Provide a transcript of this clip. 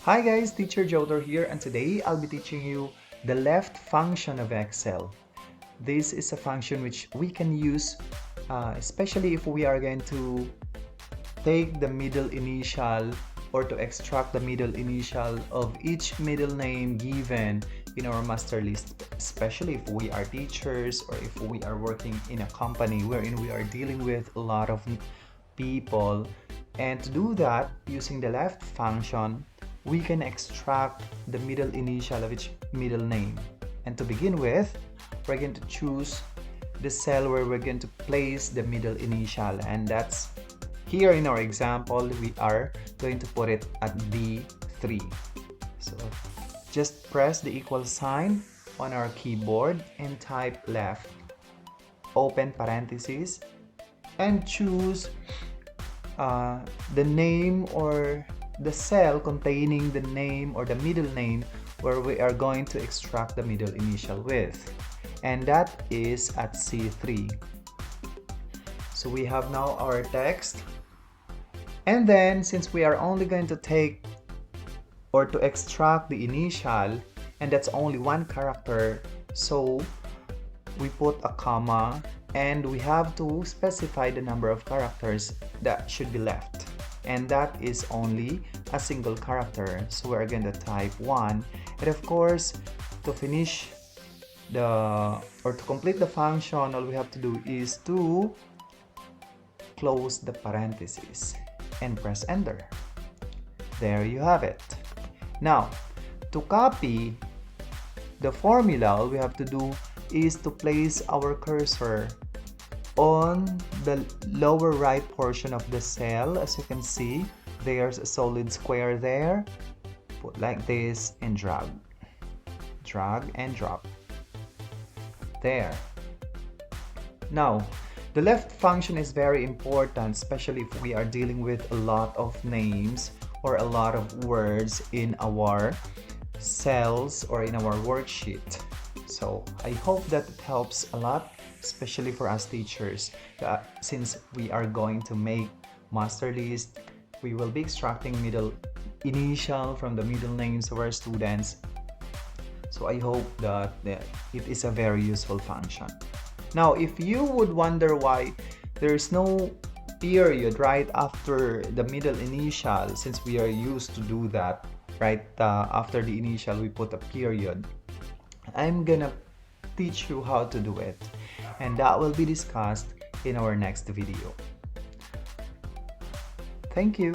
Hi guys, Teacher Jodor here, and today I'll be teaching you the left function of Excel. This is a function which we can use especially if we are going to take the middle initial or to extract the middle initial of each middle name given in our master list, especially if we are teachers or if we are working in a company wherein we are dealing with a lot of people. And to do that, using the left function, we can extract the middle initial of each middle name. And to begin with, we're going to choose the cell where we're going to place the middle initial, and that's here in our example, we are going to put it at B3. So just press the equal sign on our keyboard and type left, open parentheses, and choose the name or the cell containing the name or the middle name where we are going to extract the middle initial with, and that is at C3. So we have now our text, and then since we are only going to take or to extract the initial, and that's only one character, so we put a comma and we have to specify the number of characters that should be left, and that is only a single character, so we're going to type 1. And of course, to finish to complete the function, all we have to do is to close the parentheses and press enter. There you have it. Now, to copy the formula, all we have to do is to place our cursor on the lower right portion of the cell. As you can see, there's a solid square there. Put like this and drag and drop. There. Now, the left function is very important, especially if we are dealing with a lot of names or a lot of words in our cells or in our worksheet. So I hope that it helps a lot, especially for us teachers. Since we are going to make master list, we will be extracting middle initial from the middle names of our students. So I hope that it is a very useful function. Now, if you would wonder why there is no period right after the middle initial, since we are used to do that, right after the initial we put a period, I'm gonna teach you how to do it, and that will be discussed in our next video. Thank you.